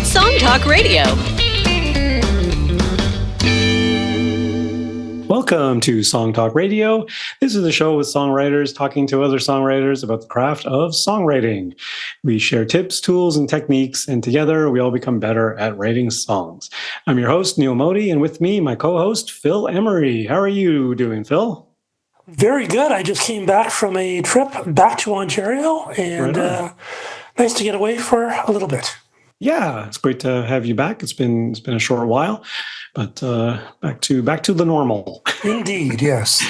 It's Song Talk Radio. Welcome to Song Talk Radio. This is a show with songwriters talking to other songwriters about the craft of songwriting. We share tips, tools, and techniques, and together we all become better at writing songs. I'm your host, Neil Modi, and with me, my co-host, Phil Emery. How are you doing, Phil? Very good. I just came back from a trip back to Ontario, and nice to get away for a little bit. Yeah, it's great to have you back. It's been a short while, but back to the normal. Indeed, yes.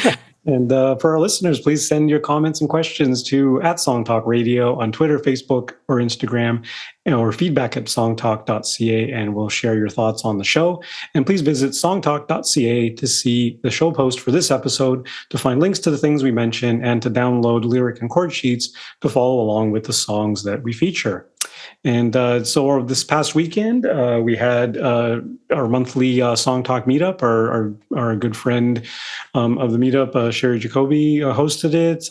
And for our listeners, please send your comments and questions to @SongTalkRadio on Twitter, Facebook, or Instagram, or feedback at songtalk.ca, and we'll share your thoughts on the show. And please visit songtalk.ca to see the show post for this episode, to find links to the things we mention, and to download lyric and chord sheets to follow along with the songs that we feature. And so this past weekend, we had our monthly Song Talk meetup. Our good friend of the meetup, Sherry Jacoby, hosted it.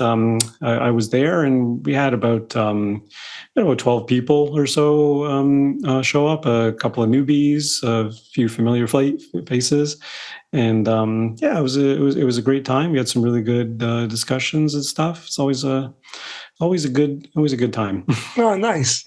I was there, and we had about 12 people or so show up. A couple of newbies, a few familiar faces, and it was a great time. We had some really good discussions and stuff. It's always a good time. Oh, nice.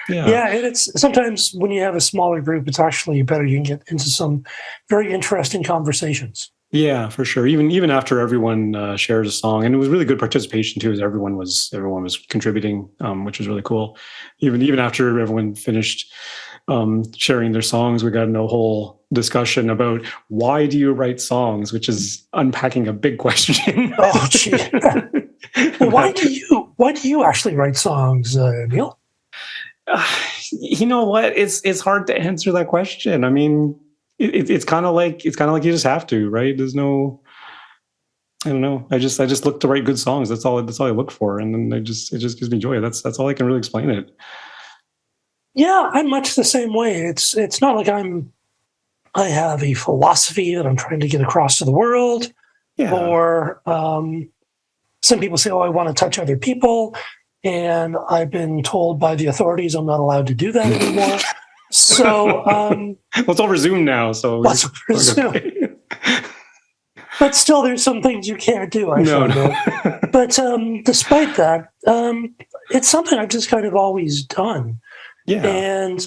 Yeah. Yeah, and it's sometimes when you have a smaller group, it's actually better. You can get into some very interesting conversations. Yeah, for sure. Even after everyone shares a song, and it was really good participation too, as everyone was contributing, which was really cool. Even after everyone finished sharing their songs, we got in a whole discussion about why do you write songs, which is unpacking a big question. Oh, gee. Well, why do you actually write songs, Neil? You know what? It's hard to answer that question. I mean, it's kind of like you just have to, right? There's no, I don't know. I just look to write good songs. That's all I look for, and then it just gives me joy. That's all I can really explain it. Yeah, I'm much the same way. It's not like I have a philosophy that I'm trying to get across to the world, or some people say, "Oh, I want to touch other people." And I've been told by the authorities I'm not allowed to do that anymore. So, well, it's over Zoom now. So it's over Zoom. But still, there's some things you can't do. No. But despite that, it's something I've just kind of always done. Yeah. And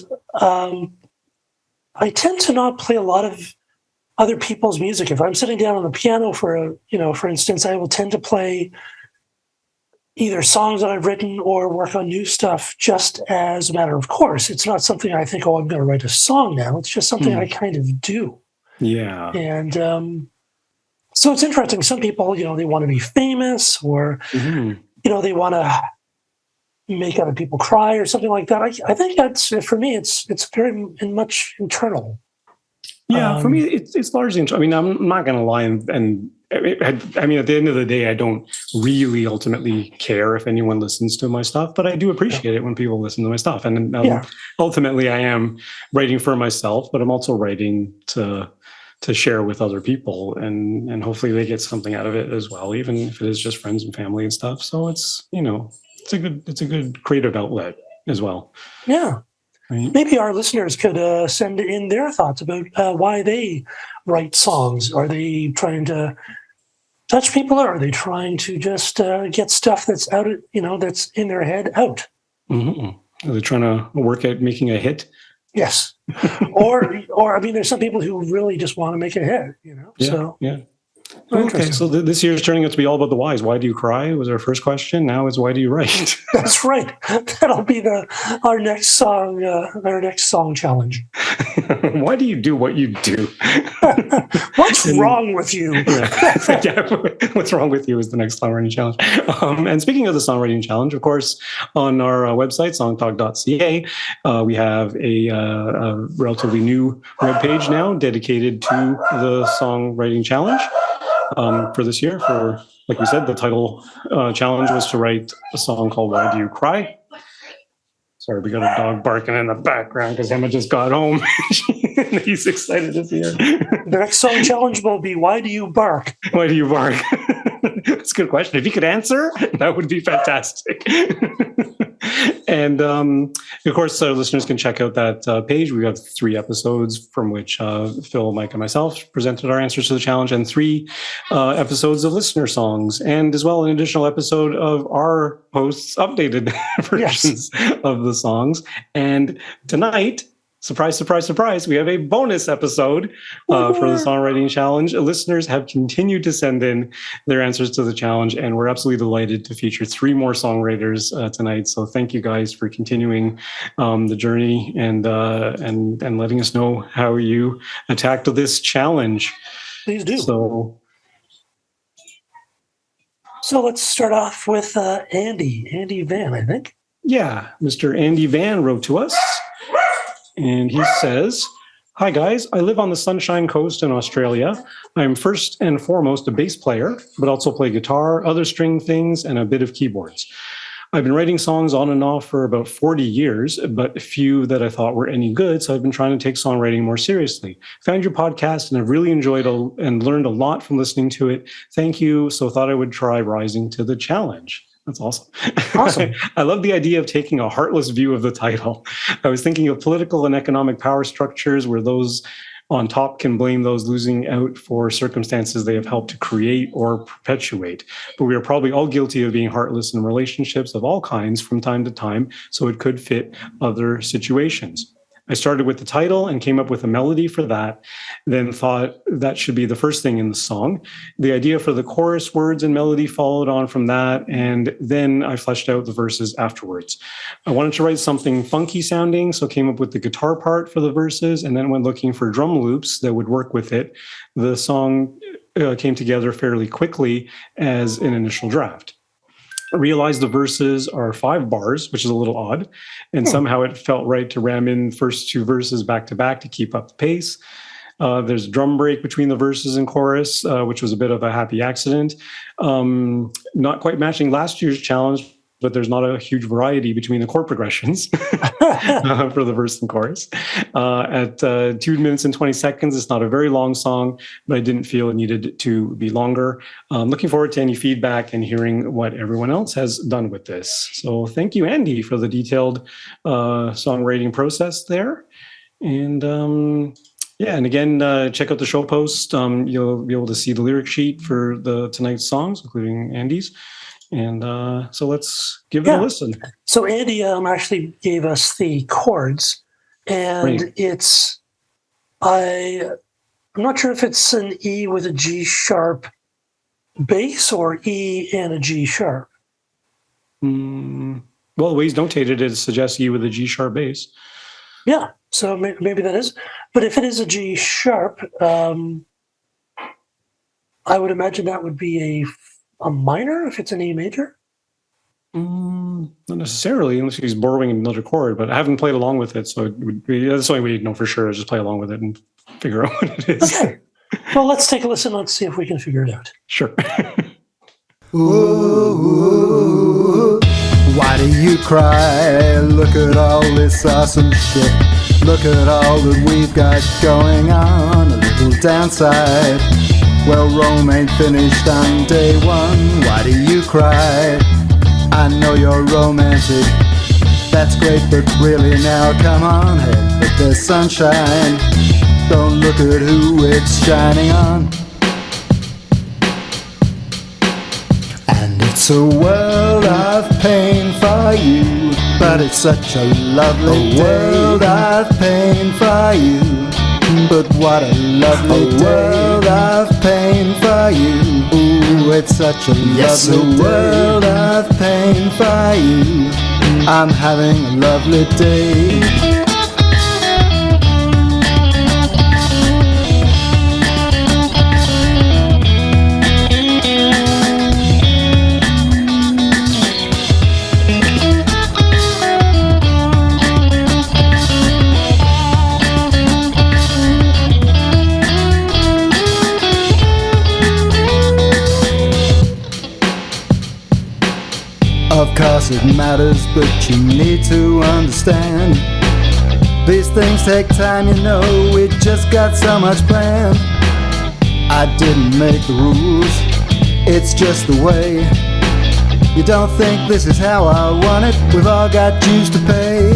I tend to not play a lot of other people's music. If I'm sitting down on the piano for instance, I will tend to play either songs that I've written or work on new stuff just as a matter of course. It's not something I think, I'm going to write a song now. It's just something I kind of do. Yeah. And so it's interesting. Some people, they want to be famous, or, they want to make other people cry or something like that. I think that's, for me, it's very much internal. Yeah, for me, it's largely. I mean, I'm not going to lie, and I mean, at the end of the day, I don't really ultimately care if anyone listens to my stuff, but I do appreciate it when people listen to my stuff. And ultimately, I am writing for myself, but I'm also writing to share with other people, and hopefully they get something out of it as well, even if it is just friends and family and stuff. So it's a good creative outlet as well. Yeah. Right. Maybe our listeners could send in their thoughts about why they write songs. Are they trying to touch people, or are they trying to just get stuff that's out, that's in their head out? Mm-hmm. Are they trying to work at making a hit? Yes. or I mean, there's some people who really just want to make a hit, Yeah. Okay, so this year's turning out to be all about the whys. Why do you cry was our first question. Now it's why do you write? That's right. That'll be our next song challenge. Why do you do what you do? What's wrong with you? What's wrong with you is the next songwriting challenge. And speaking of the songwriting challenge, of course, on our website, songtalk.ca, we have a relatively new webpage now dedicated to the songwriting challenge. For this year, like we said, the title challenge was to write a song called Why Do You Cry? Sorry, we got a dog barking in the background because Emma just got home. He's excited to see her. The next song challenge will be, Why Do You Bark? Why do you bark? That's a good question. If you could answer, that would be fantastic. And of course, listeners can check out that page. We have 3 episodes from which Phil, Mike, and myself presented our answers to the challenge, and 3 episodes of listener songs, and as well an additional episode of our hosts' updated versions of the songs. And tonight, surprise, surprise, surprise, we have a bonus episode for the Songwriting Challenge. Listeners have continued to send in their answers to the challenge, and we're absolutely delighted to feature 3 more songwriters tonight. So thank you guys for continuing the journey and letting us know how you attacked this challenge. Please do. So let's start off with Andy Vann, I think. Yeah, Mr. Andy Vann wrote to us. And he says, "Hi guys, I live on the Sunshine Coast in Australia. I'm first and foremost a bass player, but also play guitar, other string things, and a bit of keyboards. I've been writing songs on and off for about 40 years, but few that I thought were any good, so I've been trying to take songwriting more seriously. Found your podcast and I've really enjoyed and learned a lot from listening to it. Thank you, so thought I would try rising to the challenge." That's awesome. Awesome. I love the idea of taking a heartless view of the title. I was thinking of political and economic power structures where those on top can blame those losing out for circumstances they have helped to create or perpetuate. But we are probably all guilty of being heartless in relationships of all kinds from time to time, so it could fit other situations. I started with the title and came up with a melody for that, then thought that should be the first thing in the song. The idea for the chorus words and melody followed on from that, and then I fleshed out the verses afterwards. I wanted to write something funky sounding, so came up with the guitar part for the verses, and then went looking for drum loops that would work with it. The song came together fairly quickly as an initial draft. I realized the verses are 5 bars, which is a little odd, and somehow it felt right to ram in the first 2 verses back to back to keep up the pace. There's a drum break between the verses and chorus, which was a bit of a happy accident. Not quite matching last year's challenge, but there's not a huge variety between the chord progressions for the verse and chorus. At 2 minutes and 20 seconds, it's not a very long song, but I didn't feel it needed to be longer. Looking forward to any feedback and hearing what everyone else has done with this. So thank you, Andy, for the detailed songwriting process there. And and again, check out the show post. You'll be able to see the lyric sheet for tonight's songs, including Andy's. And so let's give it a listen. So Andy actually gave us the chords, and it's I'm not sure if it's an E with a G sharp bass or E and a G sharp. Well, the way he's notated it suggests E with a G sharp bass. Yeah, so maybe that is. But if it is a G sharp, I would imagine that would be a minor if it's an E major? Not necessarily, unless he's borrowing another chord, but I haven't played along with it, so it would be, that's the only way you'd know for sure, is just play along with it and figure out what it is. Okay. Well, let's take a listen. Let's see if we can figure it out. Sure. Ooh, why do you cry? Look at all this awesome shit. Look at all that we've got going on. A little downside. Well, Rome ain't finished on day 1. Why do you cry? I know you're romantic. That's great, but really now, come on, hey, but there's sunshine. Don't look at who it's shining on. And it's a world of pain for you, but it's such a lovely day. A world of pain for you, but what a lovely day. World of pain for you. Ooh, it's such a lovely day. World of pain for you. I'm having a lovely day. Of course it matters, but you need to understand. These things take time, you know, we just got so much planned. I didn't make the rules, it's just the way. You don't think this is how I want it? We've all got dues to pay.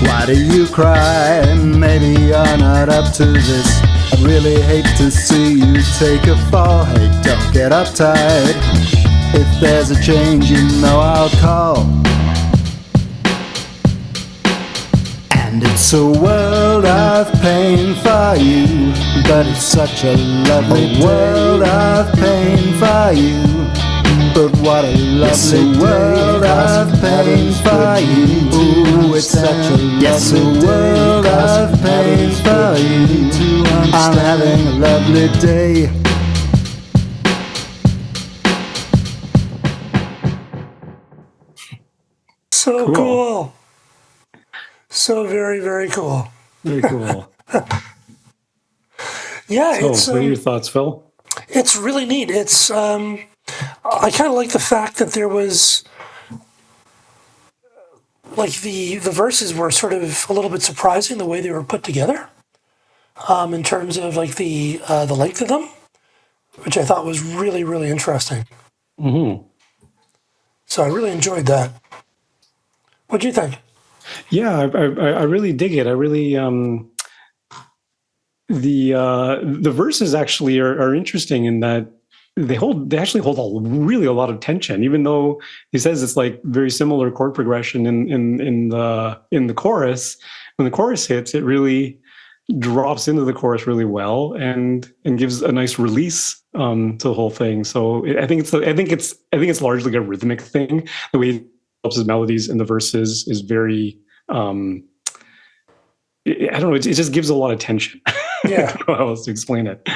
Why do you cry? Maybe you're not up to this. I'd really hate to see you take a fall. Hey, don't get uptight. If there's a change, you know I'll call. And it's a world of pain for you, but it's such a lovely world of pain for you. But what a lovely world of pain for you. Ooh, it's such a lovely world of pain for you. I'm having a lovely day. So cool. So very, very cool. Very cool. Yeah. So, what are your thoughts, Phil? It's really neat. It's I kind of like the fact that there was like the verses were sort of a little bit surprising the way they were put together, in terms of like the length of them, which I thought was really, really interesting. Mm-hmm. So I really enjoyed that. What do you think? Yeah, I really dig it. I really the verses actually are interesting in that they actually hold a lot of tension, even though he says it's like very similar chord progression in the chorus. When the chorus hits, it really drops into the chorus really well and gives a nice release to the whole thing. So I think it's largely a rhythmic thing. The way he helps his melodies in the verses is very I don't know. It just gives a lot of tension. Yeah. I don't know how else to explain it.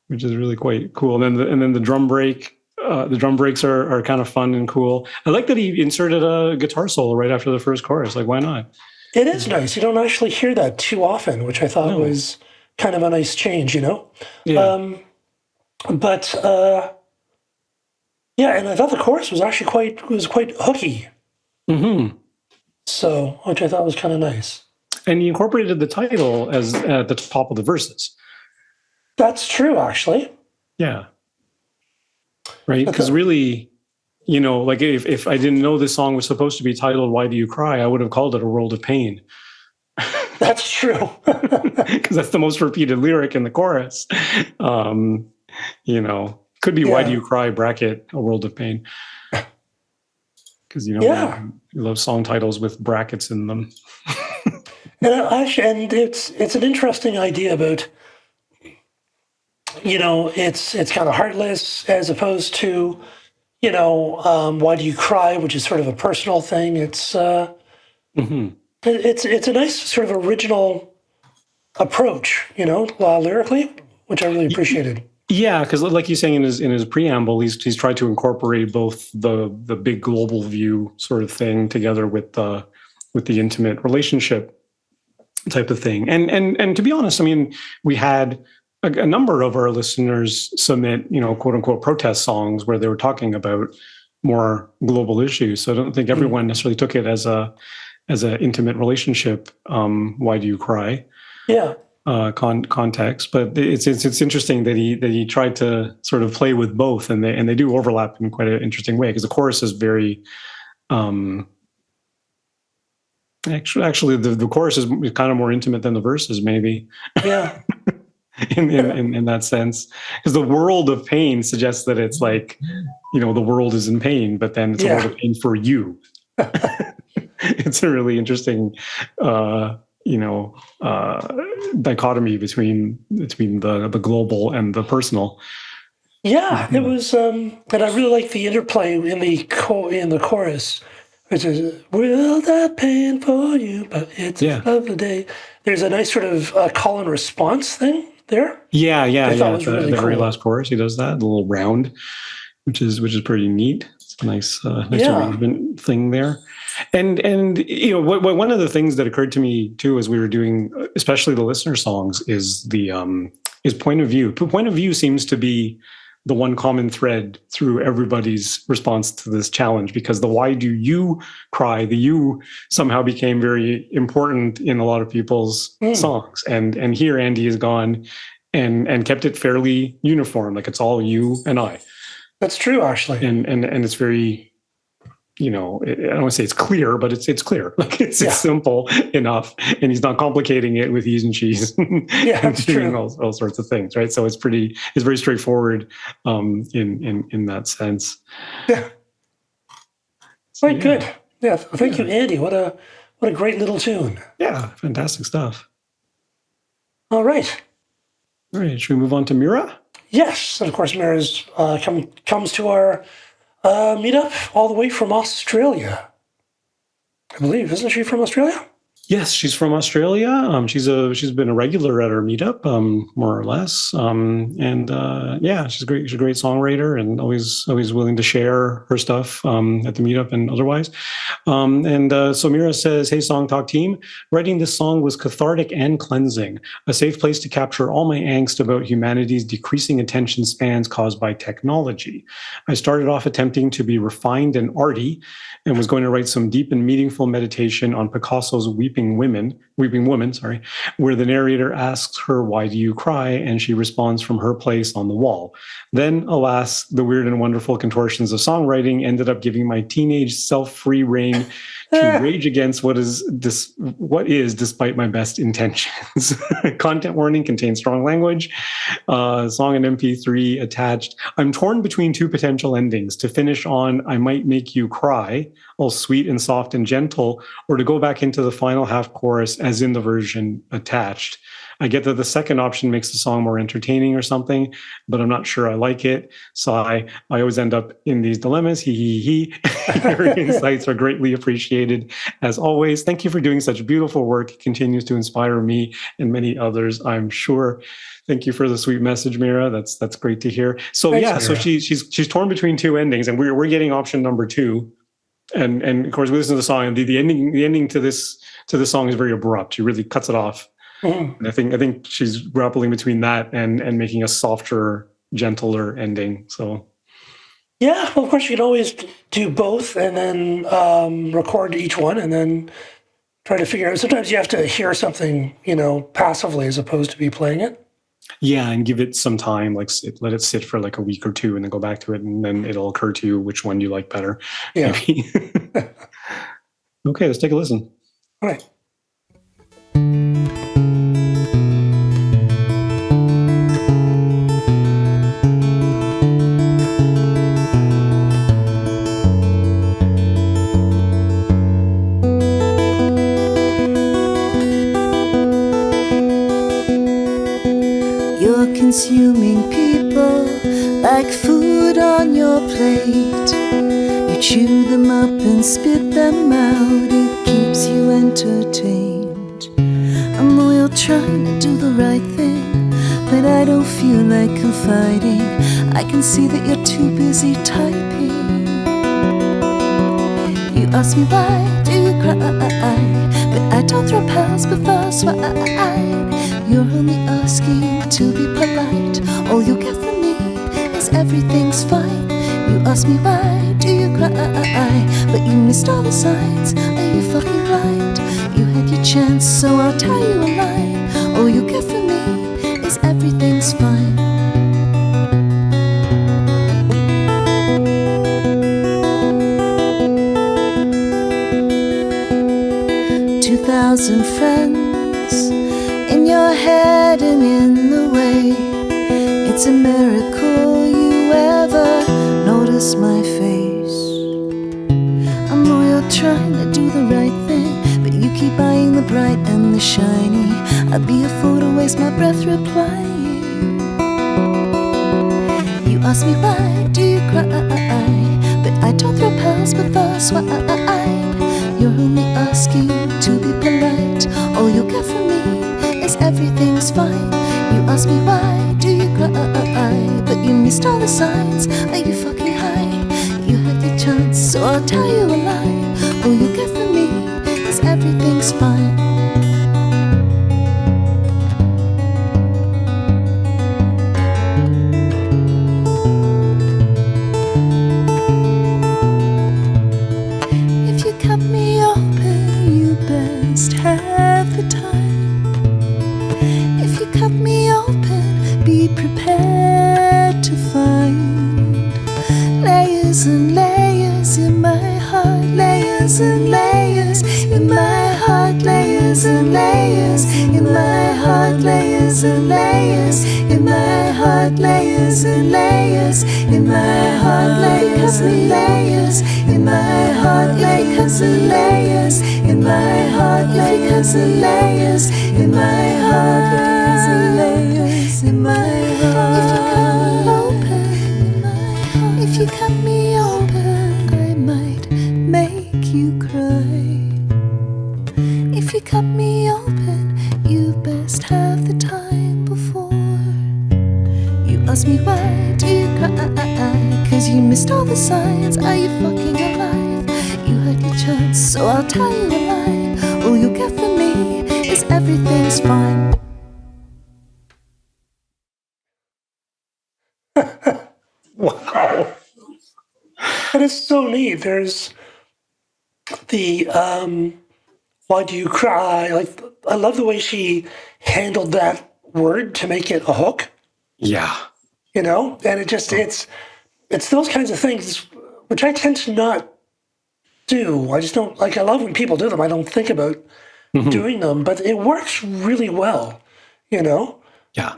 Which is really quite cool. And then the drum break. The drum breaks are kind of fun and cool. I like that he inserted a guitar solo right after the first chorus. Like, why not? It is nice. You don't actually hear that too often, which I thought was kind of a nice change, you know? Yeah. But yeah, and I thought the chorus was actually quite hooky. Mm-hmm. So, which I thought was kind of nice. And he incorporated the title as at the top of the verses. That's true, actually. Yeah. Right? Because really, you know, like if I didn't know this song was supposed to be titled "Why Do You Cry," I would have called it "A World of Pain." That's true. Because that's the most repeated lyric in the chorus. You know, could be "Why Do You Cry?" bracket "A World of Pain." Because you know, we love song titles with brackets in them. And it's an interesting idea about, you know, it's kind of heartless as opposed to, you know, why do you cry, which is sort of a personal thing. It's it's a nice sort of original approach, you know, lyrically, which I really appreciated. Yeah, because like he's saying in his preamble, he's tried to incorporate both the big global view sort of thing together with the intimate relationship type of thing. And to be honest, I mean, we had a number of our listeners submit, you know, quote unquote protest songs where they were talking about more global issues. So I don't think everyone necessarily took it as a intimate relationship. Why do you cry? Yeah. Context, but it's interesting that he tried to sort of play with both, and they do overlap in quite an interesting way because the chorus is very actually the chorus is kind of more intimate than the verses, maybe. Yeah. in that sense, because the world of pain suggests that it's like, you know, the world is in pain, but then it's a world of pain for you. It's a really interesting dichotomy between the global and the personal. Yeah, it was, and I really like the interplay in the chorus, which is "Will that pain for you?" But it's a lovely day. There's a nice sort of call and response thing there. Yeah. Was really the cool. very last chorus, he does that, the little round, which is pretty neat. It's a nice arrangement thing there. And you know, one of the things that occurred to me too as we were doing, especially the listener songs, is the point of view. Point of view seems to be the one common thread through everybody's response to this challenge, because the "why do you cry," the "you" somehow became very important in a lot of people's songs. And here Andy has gone and kept it fairly uniform, like it's all you and I. That's true, actually. And it's very, I don't want to say it's clear, but it's clear. Like it's simple enough, and he's not complicating it with ease and cheese. Yeah, that's doing true. all sorts of things, right? So it's very straightforward in that sense. Yeah. Quite good. Yeah, thank you, Andy. What a great little tune. Yeah, fantastic stuff. All right. All right, should we move on to Mira? Yes, and of course, Mira's comes to our meetup all the way from Australia. I believe, isn't she from Australia? Yes, she's from Australia. She's been a regular at our meetup, more or less. She's great. She's a great songwriter and always willing to share her stuff at the meetup and otherwise. So Mira says, "Hey, Song Talk team, writing this song was cathartic and cleansing, a safe place to capture all my angst about humanity's decreasing attention spans caused by technology. I started off attempting to be refined and arty, and was going to write some deep and meaningful meditation on Picasso's Weeping Woman, where the narrator asks her, 'Why do you cry?' and she responds from her place on the wall. Then, alas, the weird and wonderful contortions of songwriting ended up giving my teenage self free reign to rage against what is, despite my best intentions. Content warning contains strong language. Song and MP3 attached. I'm torn between two potential endings: to finish on 'I might make you cry,' all sweet and soft and gentle, or to go back into the final half chorus as in the version attached. I get that the second option makes the song more entertaining or something, but I'm not sure I like it. So I always end up in these dilemmas. He. Your insights are greatly appreciated. As always, thank you for doing such beautiful work. It continues to inspire me and many others, I'm sure." Thank you for the sweet message, Mira. That's great to hear. So Thanks, Mira. So she's torn between two endings, and we're getting option number 2. And of course, we listen to the song, and the ending to this song is very abrupt. She really cuts it off. Mm-hmm. And I think she's grappling between that and making a softer, gentler ending. So yeah, well, of course, you can always do both and then record each one and then try to figure out. Sometimes you have to hear something, passively as opposed to be playing it. Yeah, and give it some time, like let it sit for like a week or two and then go back to it, and then it'll occur to you which one you like better. Yeah. Okay, let's take a listen. All right. Consuming people like food on your plate. You chew them up and spit them out. It keeps you entertained. I'm loyal, trying to do the right thing, but I don't feel like confiding. I can see that you're too busy typing. You ask me why do you cry, but I don't throw pearls before swine. You're only asking to be polite. All you get from me is everything's fine. You ask me why do you cry, but you missed all the signs. Are you fucking blind? You had your chance, so I'll tell you a lie. All you get from me is everything's fine. 2,000 friends in your head and in the way. It's a miracle you ever notice my face. I'm loyal, trying to do the right thing, but you keep eyeing the bright and the shiny. I'd be a fool to waste my breath replying. You ask me why do you cry, but I don't throw pearls before swine. You're only asking to be polite. All you get from me is everything's fine. You ask me why do you cry, but you missed all the signs. Are you fucking high? You had your chance, so I'll tell you a lie. All you get from me is everything's fine. Have the time. If you cut me open, be prepared to find because of layers in my heart, layers and layers in my heart, because of layers in my heart, because of layers in my heart, because of layers in my heart, because of layers in my heart. If you cut me open, I might make you cry. If you cut me open, you best have the time before. You ask me why do you cry, 'cause you missed all the signs. Are you fucking alive? You had your chance, so I'll tell you a lie. All you get from me is everything's fine. Wow. That is so neat. There's the why do you cry? Like, I love the way she handled that word to make it a hook. Yeah. You know, and it just it's those kinds of things which I tend to not do. I just don't like. I love when people do them. I don't think about doing them, but it works really well. You know. Yeah.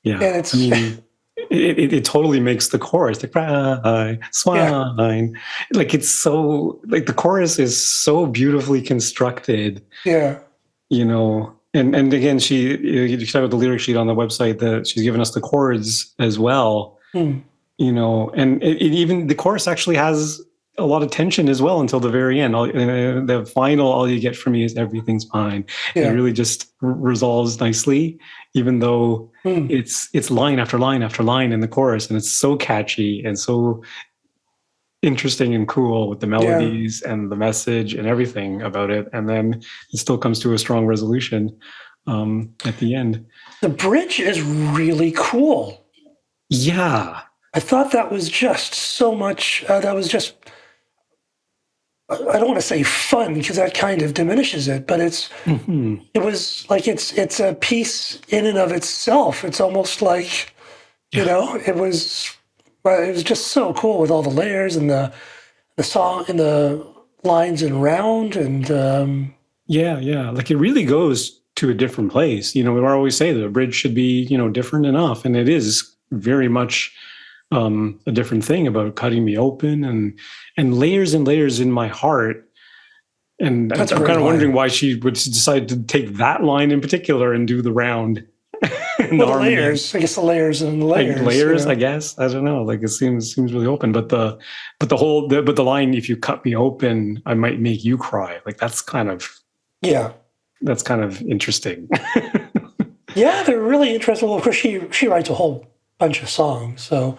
Yeah. And it's. I mean, it totally makes the chorus the cry swine. Yeah. Like it's so like the chorus is so beautifully constructed. Yeah. You know. And again, you check out the lyric sheet on the website that she's given us the chords as well. You know, and even the chorus actually has a lot of tension as well until the very end. The final, all you get from me is everything's fine. Yeah. It really just resolves nicely, even though it's line after line after line in the chorus, and it's so catchy and so interesting and cool with the melodies and the message and everything about it. And then it still comes to a strong resolution at the end. The bridge is really cool. Yeah. I thought that was just so much, that was just, I don't want to say fun because that kind of diminishes it, but it was like, it's a piece in and of itself. It's almost like, you know, it was just so cool with all the layers and the song and the lines and round and like it really goes to a different place. You know, we always say the bridge should be, you know, different enough, and it is very much a different thing about cutting me open and layers in my heart. And I'm kind of wondering why she would decide to take that line in particular and do the round. Well, the layers, I guess the layers and the layers. Like layers, you know? I guess. I don't know. Like it seems really open, but the line, if you cut me open, I might make you cry. Like that's kind of interesting. Yeah, they're really interesting. Well, of course, she writes a whole bunch of songs, so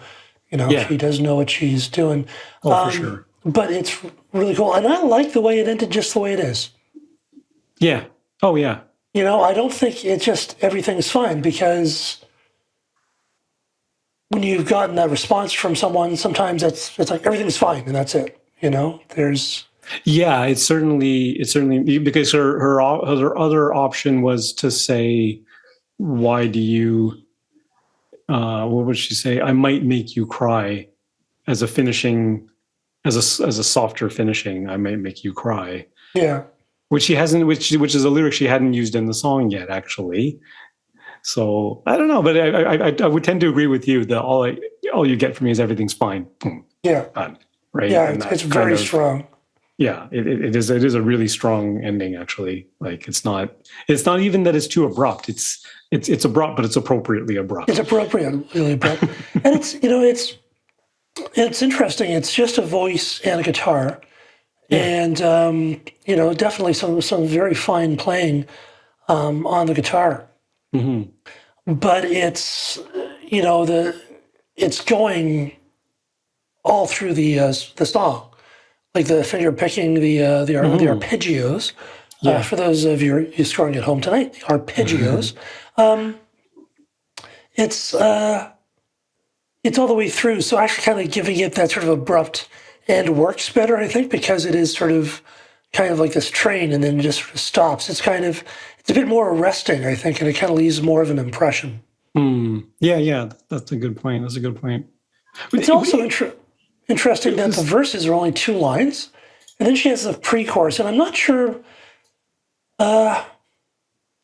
you know she does know what she's doing. For sure. But it's really cool, and I like the way it ended, just the way it is. Yeah. Oh yeah. You know, I don't think it's just everything's fine, because when you've gotten that response from someone, sometimes it's like everything's fine and that's it. You know, there's. Yeah, it's certainly because her other option was to say, why do you, what would she say? I might make you cry as a finishing, as a softer finishing. I might make you cry. Yeah. Which she hasn't, which is a lyric she hadn't used in the song yet, actually. So I don't know, but I would tend to agree with you that all you get from me is everything's fine. Yeah. Done, right. Yeah, it's very strong. Yeah, it is a really strong ending, actually. Like it's not even that it's too abrupt. It's abrupt, but it's appropriately abrupt. It's appropriately abrupt, and it's interesting. It's just a voice and a guitar. Yeah. And definitely some very fine playing on the guitar. Mm-hmm. But it's it's going all through the song, like the finger picking the arpeggios. Yeah. For those of you scoring at home tonight, the arpeggios. It's all the way through. So actually, kind of giving it that sort of abrupt. And works better, I think, because it is kind of like this train and then just stops. It's a bit more arresting, I think, and it kind of leaves more of an impression. Yeah, that's a good point. It's also interesting that the verses are only 2 lines, and then she has the pre-chorus, and I'm not sure.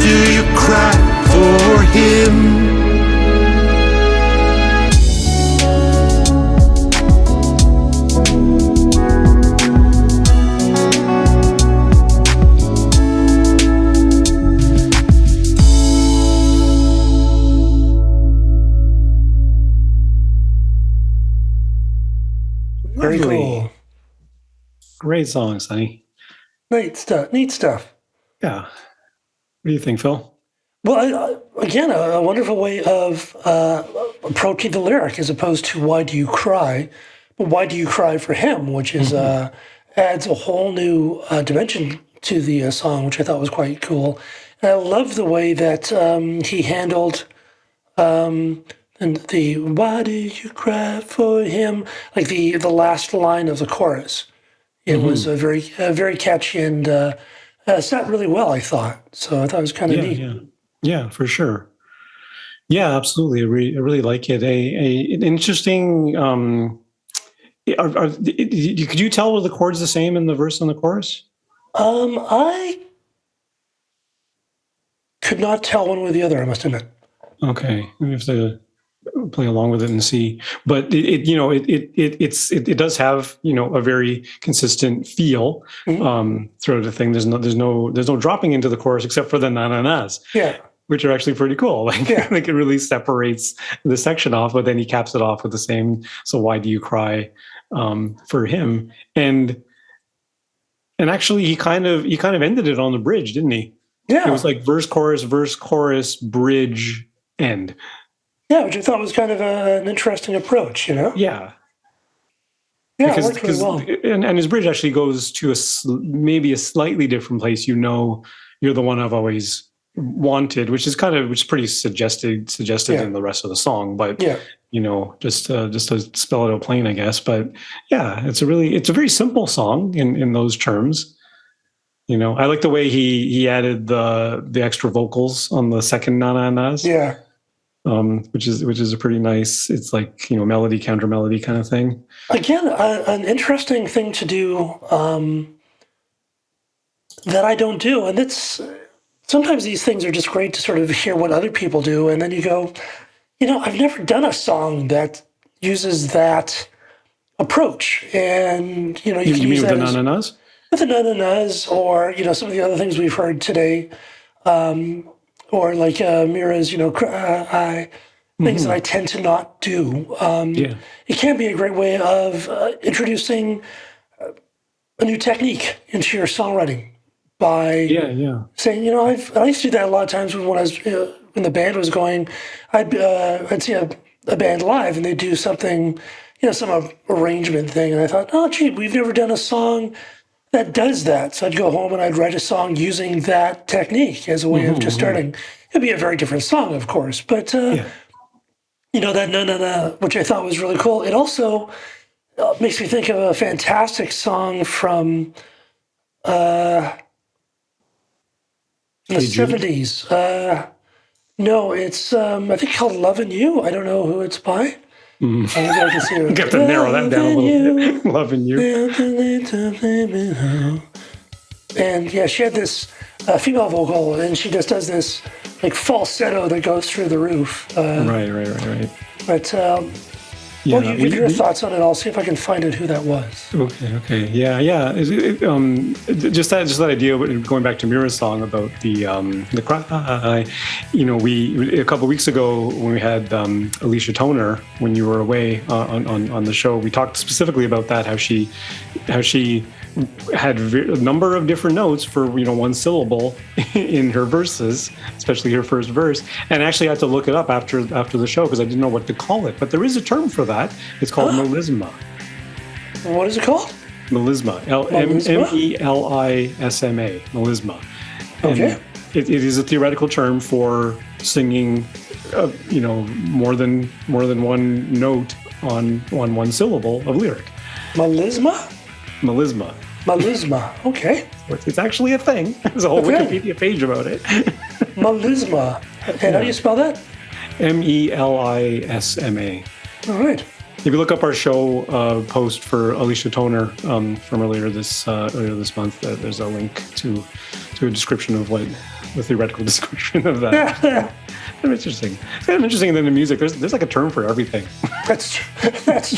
do you cry for him? Very cool. Great song, Sunny. Neat stuff. Neat stuff. Yeah. What do you think, Phil? Well, again, a wonderful way of approaching the lyric as opposed to "Why do you cry?" but "Why do you cry for him?" which is adds a whole new dimension to the song, which I thought was quite cool. And I love the way that he handled and the "Why do you cry for him?" like the last line of the chorus. It was a very catchy and sat really well, I thought. So I thought it was kind of neat. Yeah, for sure. Yeah, absolutely. I really like it. An interesting. Could you tell were the chords the same in the verse and the chorus? I could not tell one way or the other, I must admit. Okay, we have to play along with it and see. But it does have a very consistent feel throughout the thing. There's no dropping into the chorus except for the na-na-nas. Yeah. Which are actually pretty cool. Like it really separates the section off, but then he caps it off with the same. So why do you cry for him? And actually, he kind of ended it on the bridge, didn't he? Yeah. It was like verse, chorus, bridge, end. Yeah, which I thought was kind of an interesting approach, Yeah. Yeah, because, it worked really well. And his bridge actually goes to maybe a slightly different place. You're the one I've always wanted, which is pretty suggested in the rest of the song, but just to spell it out plain, I guess. But yeah, it's a very simple song in those terms. I like the way he added the extra vocals on the second na-na-nas. Yeah. Which is a pretty nice. It's like melody counter melody kind of thing. Again, an interesting thing to do that I don't do, and it's sometimes these things are just great to sort of hear what other people do, and then you go, I've never done a song that uses that approach, and you can use mean that with the na-na-nas? With the na-na-nas, or some of the other things we've heard today. Or like Mira's, things that I tend to not do. It can be a great way of introducing a new technique into your songwriting by saying, I used to do that a lot of times when I was when the band was going. I'd see a band live and they'd do something, some arrangement thing, and I thought, oh, gee, we've never done a song that does that. So I'd go home and I'd write a song using that technique as a way of just starting. It'd be a very different song, of course, but that na-na-na, which I thought was really cool. It also makes me think of a fantastic song from the 70s. No, it's I think called "Lovin' You." I don't know who it's by. I can see it. Got to narrow that down a little bit. Loving You. And she had this female vocal, and she just does this like falsetto that goes through the roof. Right. But you give your thoughts on it. I'll see if I can find it who that was. Okay. Yeah. Just that idea. Going back to Mira's song about the cry. We a couple of weeks ago when we had Alicia Toner, when you were away on the show, we talked specifically about that. How she had a number of different notes for one syllable in her verses, especially her first verse, and actually had to look it up after the show because I didn't know what to call it. But there is a term for that. It's called melisma. What is it called? Melisma. Melisma. Melisma. Okay. And it is a theoretical term for singing, more than one note on one syllable of lyric. Melisma. Okay. It's actually a thing. There's a whole Wikipedia page about it. Melisma. And how do you spell that? Melisma. All right. If you look up our show post for Alicia Toner from earlier this month, there's a link to a description of what the theoretical description of that. Interesting. It's kind of interesting that in music, there's like a term for everything. That's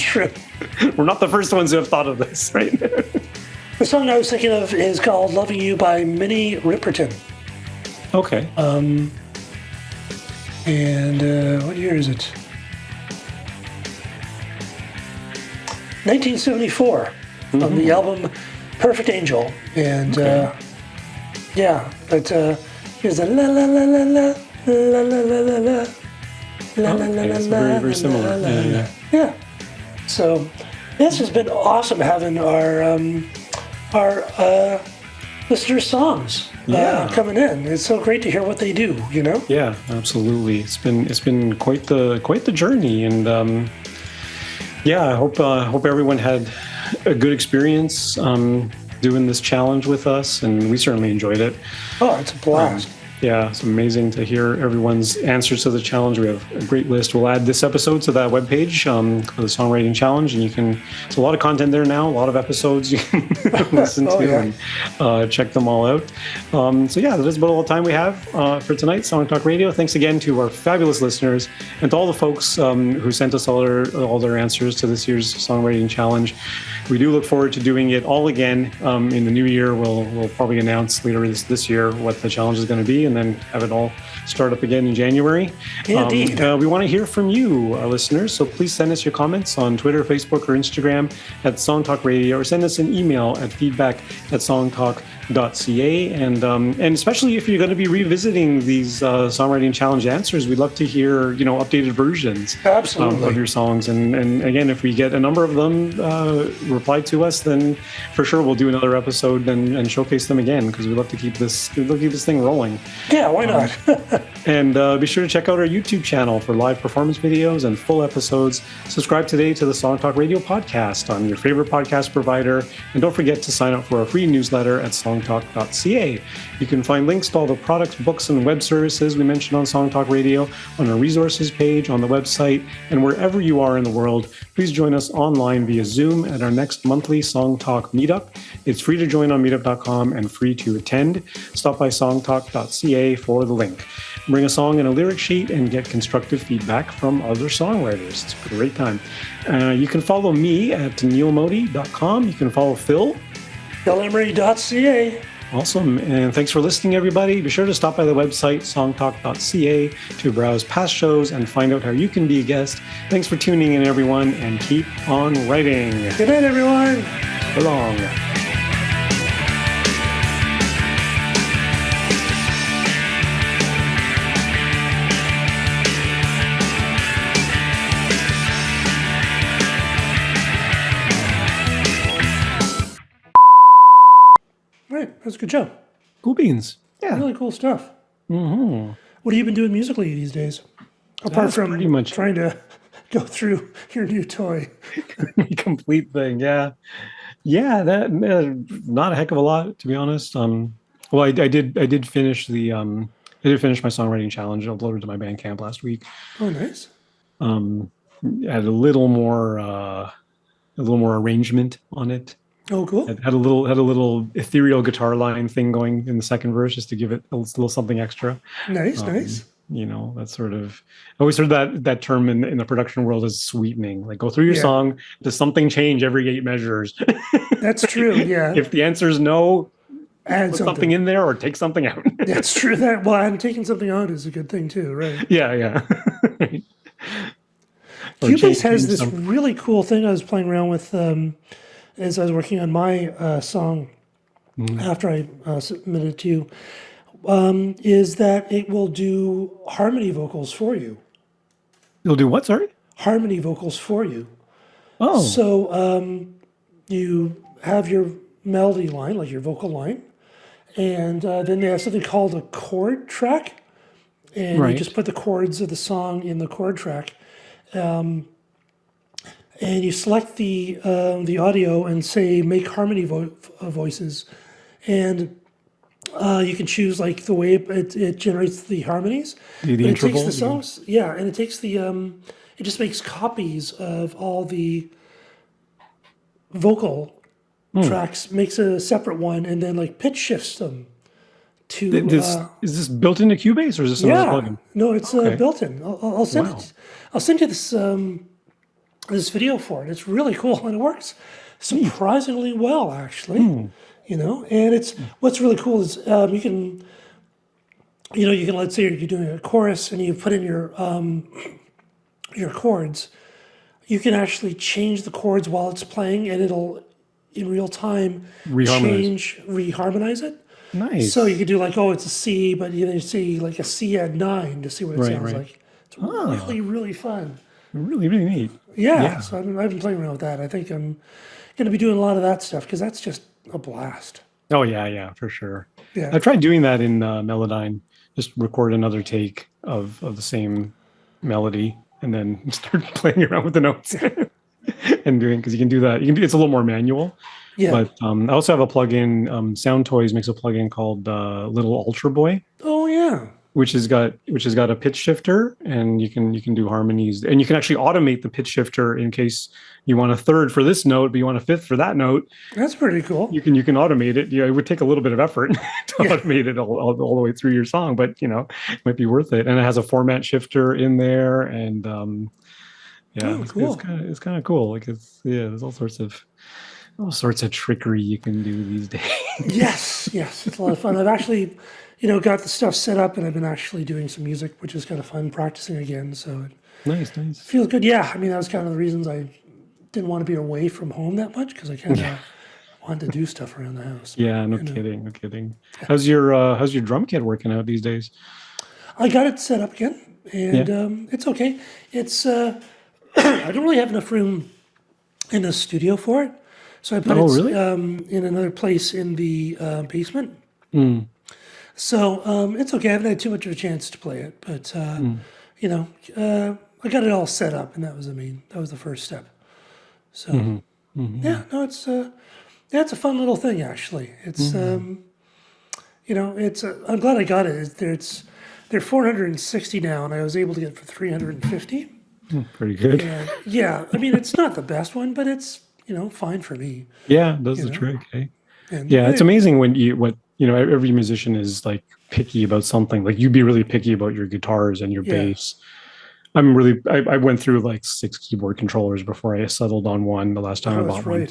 true. We're not the first ones who have thought of this, right? The song I was thinking of is called "Loving You" by Minnie Riperton. Okay. And what year is it? 1974, on the album Perfect Angel. And but here's a la la la la la la la la la la la la la It's la very, very similar. Yeah. So this has been awesome having our listeners' songs coming in. It's so great to hear what they do. Yeah, absolutely. It's been quite the journey, and I hope everyone had a good experience doing this challenge with us, and we certainly enjoyed it. Oh, it's a blast. It's amazing to hear everyone's answers to the challenge. We have a great list. We'll add this episode to that webpage for the Songwriting Challenge, and there's a lot of content there now, a lot of episodes you can listen to and check them all out. That is about all the time we have for tonight, Song Talk Radio. Thanks again to our fabulous listeners and to all the folks who sent us all their answers to this year's Songwriting Challenge. We do look forward to doing it all again in the new year. We'll probably announce later this year what the challenge is going to be, and then have it all start up again in January. Indeed. We want to hear from you, our listeners, so please send us your comments on Twitter, Facebook, or Instagram at Song Talk Radio, or send us an email at feedback@songtalk.ca. And especially if you're going to be revisiting these Songwriting Challenge answers, we'd love to hear updated versions of your songs. And again, if we get a number of them replied to us, then for sure we'll do another episode and showcase them again, because we'd love to keep this thing rolling. Yeah, why not? And be sure to check out our YouTube channel for live performance videos and full episodes. Subscribe today to the Song Talk Radio podcast on your favorite podcast provider. And don't forget to sign up for our free newsletter at songtalk.ca. You can find links to all the products, books, and web services we mentioned on Song Talk Radio on our resources page on the website. And wherever you are in the world, please join us online via Zoom at our next monthly Song Talk meetup. It's free to join on meetup.com and free to attend. Stop by songtalk.ca for the link. Bring a song and a lyric sheet and get constructive feedback from other songwriters. It's a great time. You can follow me at neilmodi.com. You can follow Phil. PhilEmery.ca. Awesome. And thanks for listening, everybody. Be sure to stop by the website, songtalk.ca, to browse past shows and find out how you can be a guest. Thanks for tuning in, everyone, and keep on writing. Good night, everyone. So long. Right, that's a good job. Cool beans. Yeah. Really cool stuff. Mm-hmm. What have you been doing musically these days? Apart from pretty much trying to go through your new toy. Complete thing, yeah. Yeah, that not a heck of a lot, to be honest. Well, I did finish my Songwriting Challenge. I uploaded to my Bandcamp last week. Oh, nice. Had a little more arrangement on it. Oh, cool. Had a little ethereal guitar line thing going in the second verse, just to give it a little something extra. Nice, nice. That's sort of, I always heard that term in the production world as sweetening. Like, go through your song, does something change every 8 measures? That's true, yeah. If the answer is no, add put something in there or take something out. That's true. And taking something out is a good thing too, right? Yeah. Right. Cubase has this really cool thing I was playing around with as I was working on my song after I submitted it to you, is that it will do harmony vocals for you. It'll do what, sorry? Harmony vocals for you. Oh. So you have your melody line, like your vocal line, and then they have something called a chord track, and you just put the chords of the song in the chord track. And you select the audio and say make harmony voices, and you can choose like the way it generates the harmonies. The intervals. It takes the songs, and it takes the it just makes copies of all the vocal tracks, makes a separate one, and then like pitch shifts them to is this built into Cubase or is this another plugin? No, it's built in. I'll send Wow. it. I'll send you this this video for it. It's really cool and it works surprisingly well, actually. You know, and it's what's really cool is you can let's say you're doing a chorus and you put in your chords. You can actually change the chords while it's playing, and it'll in real time reharmonize it. Nice. So you could do like, oh, it's a C, but you see like a C add 9 to see what it sounds like. It's really, really fun. Really, really neat. Yeah. So I've been playing around with that. I think I'm going to be doing a lot of that stuff because that's just a blast. Oh yeah, for sure. Yeah. I tried doing that in Melodyne. Just record another take of the same melody and then start playing around with the notes and doing, because you can do that. It's a little more manual. Yeah. But I also have a plugin. Sound Toys makes a plugin called Little Ultra Boy. Oh yeah. Which has got a pitch shifter, and you can do harmonies, and you can actually automate the pitch shifter in case you want a third for this note, but you want a fifth for that note. That's pretty cool. You can automate it. Yeah, it would take a little bit of effort to automate it all the way through your song, but it might be worth it. And it has a format shifter in there, and cool. It's kind of cool. Like there's all sorts of trickery you can do these days. Yes, it's a lot of fun. I've actually got the stuff set up, and I've been actually doing some music, which is kind of fun, practicing again. So nice. Feels good. Yeah, I mean, that was kind of the reasons I didn't want to be away from home that much, because I kind of wanted to do stuff around the house. Yeah, no kidding. How's your drum kit working out these days? I got it set up again, and it's okay. It's I don't really have enough room in the studio for it, so I put it in another place in the basement. So it's okay. I haven't had too much of a chance to play it, but I got it all set up, and that was the first step. So it's it's a fun little thing, actually. It's I'm glad I got it. They're 460 now, and I was able to get it for 350. Pretty good. And, I mean, it's not the best one, but it's fine for me. Yeah, it does the trick. Eh? It's amazing when every musician is like picky about something. Like you'd be really picky about your guitars and your bass. I went through like 6 keyboard controllers before I settled on one the last time I bought one.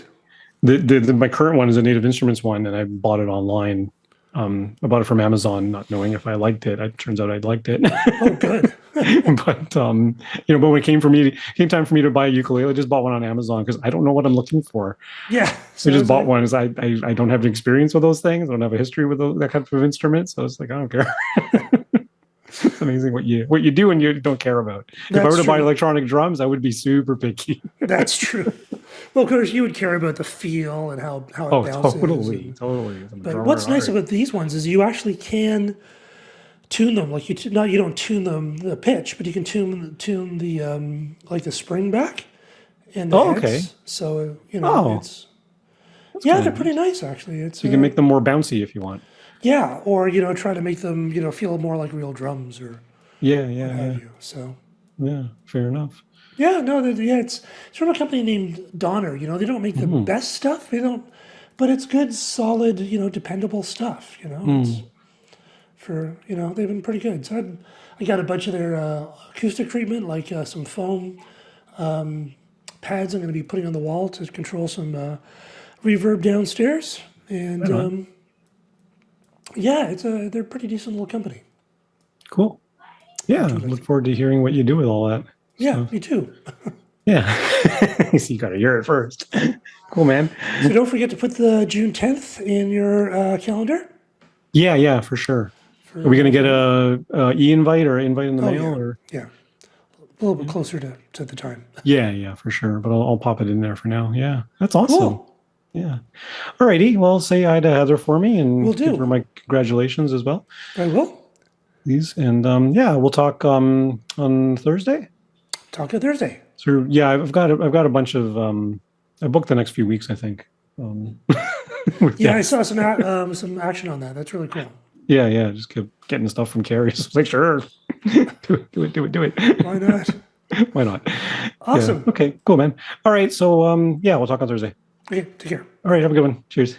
My current one is a Native Instruments one, and I bought it online. I bought it from Amazon, not knowing if I liked it. It turns out I liked it. Oh, good. But when it came time for me to buy a ukulele, I just bought one on Amazon because I don't know what I'm looking for. Yeah. So I just bought one. I don't have an experience with those things. I don't have a history with that kind of instrument. So it's like, I don't care. It's amazing what you do and you don't care about. If I were to buy electronic drums, I would be super picky. That's true. Well, of course, you would care about the feel and how it bounces. Totally. But what's nice about these ones is you actually can tune them. Like you don't tune them the pitch, but you can tune the like the spring back and the heads. Okay. So it's they're pretty nice actually. It's you can make them more bouncy if you want. Yeah, or try to make them feel more like real drums or what have you. So fair enough. Yeah, no, it's from a company named Donner. They don't make the best stuff. They don't, but it's good, solid, dependable stuff. It's they've been pretty good. So I got a bunch of their acoustic treatment, like some foam pads I'm going to be putting on the wall to control some reverb downstairs, and they're a pretty decent little company. Cool. Yeah, look forward to hearing what you do with all that. Yeah, me too. Yeah. So you got to hear it first. Cool, man. So don't forget to put the June 10th in your calendar. Yeah, for sure. Are we going to get a e-invite or invite in the mail? Or? Yeah. A little bit closer to the time. Yeah, for sure. But I'll pop it in there for now. Yeah, that's awesome. Cool. Yeah. All righty. Well, say hi to Heather for me and will do. Give her my congratulations as well. I will. Please. And we'll talk on Thursday. Talk on Thursday. So I've got a bunch of I booked the next few weeks, I think. I saw some action on that. That's really cool. Yeah, just kept getting stuff from Carrie. So it's like, sure, do it. Why not? Why not? Awesome. Yeah. Okay, cool, man. All right, so we'll talk on Thursday. Okay, take care. All right, have a good one. Cheers.